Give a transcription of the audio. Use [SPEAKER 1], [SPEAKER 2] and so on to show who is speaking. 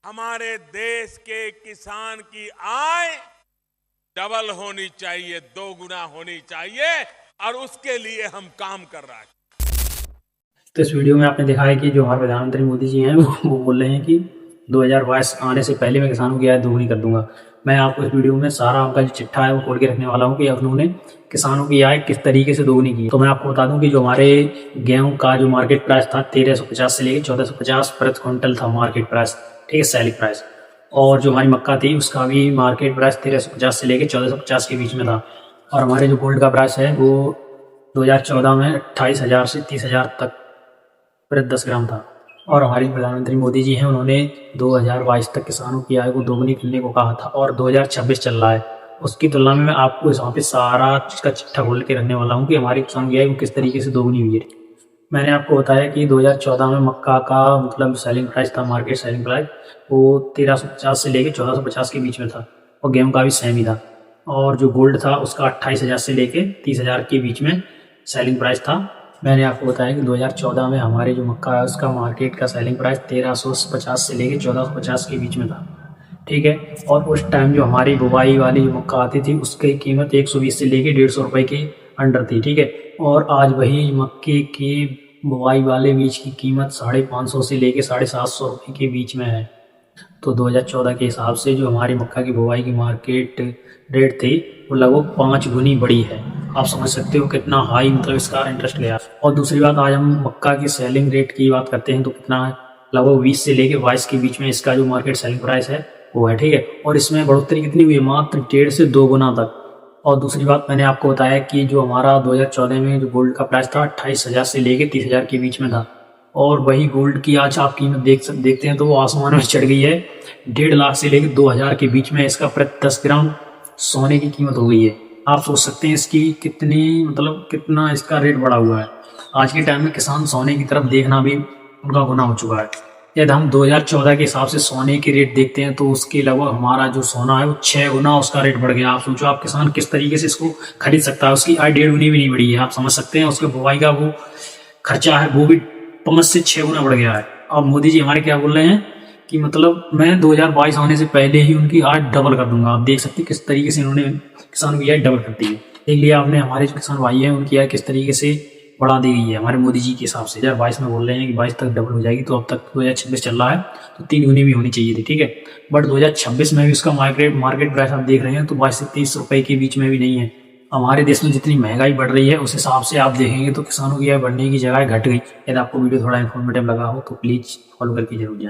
[SPEAKER 1] हमारे देश के किसान की आय डबल होनी चाहिए, 2 गुना होनी चाहिए और उसके लिए हम काम कर रहे हैं।
[SPEAKER 2] तो इस वीडियो में आपने देखा है कि जो हमारे प्रधानमंत्री मोदी जी हैं वो बोल रहे हैं कि 2022 आने से पहले मैं किसानों की आय दोगुनी कर दूंगा। मैं आपको इस वीडियो में सारा उनका जो चिट्ठा है वो खोल के रखने वाला हूँ कि उन्होंने किसानों की आय किस तरीके से दोगुनी की। तो मैं आपको बता दूं कि जो हमारे गेहूं का जो मार्केट प्राइस था 1350 से लेकर 1450 प्रति क्विंटल था मार्केट प्राइस, ठीक है, सेलिंग प्राइस। और जो हमारी मक्का थी उसका भी मार्केट प्राइस 1350 से लेकर 1450 के बीच में था। और हमारे जो गोल्ड का प्राइस है वो 2014 में 28,000 से 30,000 तक प्रति 10 ग्राम था। और हमारे प्रधानमंत्री मोदी जी हैं, उन्होंने 2022 तक किसानों की आय को दोगुनी करने को कहा था और 2026 चल रहा है। उसकी तुलना में मैं आपको यहाँ पे सारा इसका चिट्ठा खोल के रखने वाला हूँ कि हमारे किसानों की आय को किस तरीके से दोगुनी हुई है। मैंने आपको बताया कि 2014 में मक्का का मतलब सेलिंग प्राइस था, मार्केट सेलिंग प्राइस वो 1350 से लेकर 1450 के बीच में था और गेहूँ का भी सेम ही था। और जो गोल्ड था उसका 28,000 से लेकर 30,000 के बीच में सेलिंग प्राइस था। मैंने आपको बताया कि 2014 में हमारे जो मक्का है उसका मार्केट का सेलिंग प्राइस 1350 से लेकर 1450 के बीच में था, ठीक है। और उस टाइम जो हमारी बुवाई वाली जो मक्का आती थी उसकी कीमत 120 से लेकर 150 रुपये के अंडर थी, ठीक है। और आज वही मक्के के बुवाई वाले बीज की कीमत 550 से लेकर 750 रुपये के बीच में है। तो 2014 के हिसाब से जो हमारी मक्का की बुवाई की मार्केट रेट थी वो लगभग 5 गुनी बड़ी है। आप समझ सकते हो कितना हाई मतलब इसका इंटरेस्ट गया। और दूसरी बात, आज हम मक्का की सेलिंग रेट की बात करते हैं तो कितना है, लगभग 20 से लेकर 22 के बीच में इसका जो मार्केट सेलिंग प्राइस है वो है, ठीक है। और इसमें बढ़ोतरी कितनी हुई है, मात्र 1.5 से 2 गुना तक। और दूसरी बात, मैंने आपको बताया कि जो हमारा 2014 में जो गोल्ड का प्राइस था 28,000 से लेकर 30,000 के बीच में था। और वही गोल्ड की आज आप कीमत देखते हैं तो वो आसमान में चढ़ गई है, 1.5 लाख से लेकर 2,000 के बीच में इसका प्रति 10 ग्राम सोने की कीमत हो गई है। आप सोच सकते हैं इसकी कितनी मतलब कितना इसका रेट बढ़ा हुआ है। आज के टाइम में किसान सोने की तरफ देखना भी उनका गुनाह हो चुका है। यदि हम 2014 के हिसाब से सोने की रेट देखते हैं तो उसके लगभग हमारा जो सोना है वो 6 गुना उसका रेट बढ़ गया। आप सोचो आप किसान किस तरीके से इसको खरीद सकता है। उसकी आय 1.5 गुनी भी नहीं बढ़ी है। आप समझ सकते हैं उसके बुवाई का वो खर्चा है वो भी 5 से 6 गुना बढ़ गया है। अब मोदी जी हमारे क्या बोल रहे हैं कि मतलब मैं 2022 आने से पहले ही उनकी आय डबल कर दूंगा। आप देख सकते हैं किस तरीके से इन्होंने किसानों की आय डबल कर दी है। देख लिया आपने हमारे जो किसान भाई हैं उनकी आय किस तरीके से बढ़ा दी गई है हमारे मोदी जी के हिसाब से। 2022 में बोल रहे हैं कि 22 तक डबल हो जाएगी, तो अब तक 2026 चल रहा है तो 3 गुनी भी होनी चाहिए थी, ठीक है। बट 2026 में भी उसका मार्केट प्राइस आप देख रहे हैं तो 22 से 30 रुपए के बीच में भी नहीं है। हमारे देश में जितनी महंगाई बढ़ रही है उस हिसाब से आप देखेंगे तो किसानों की आय बढ़ने की जगह घट गई। यदि आपको वीडियो थोड़ा इन्फॉर्मेटिव लगा हो तो प्लीज़ फॉलो करके जरूर जाएं।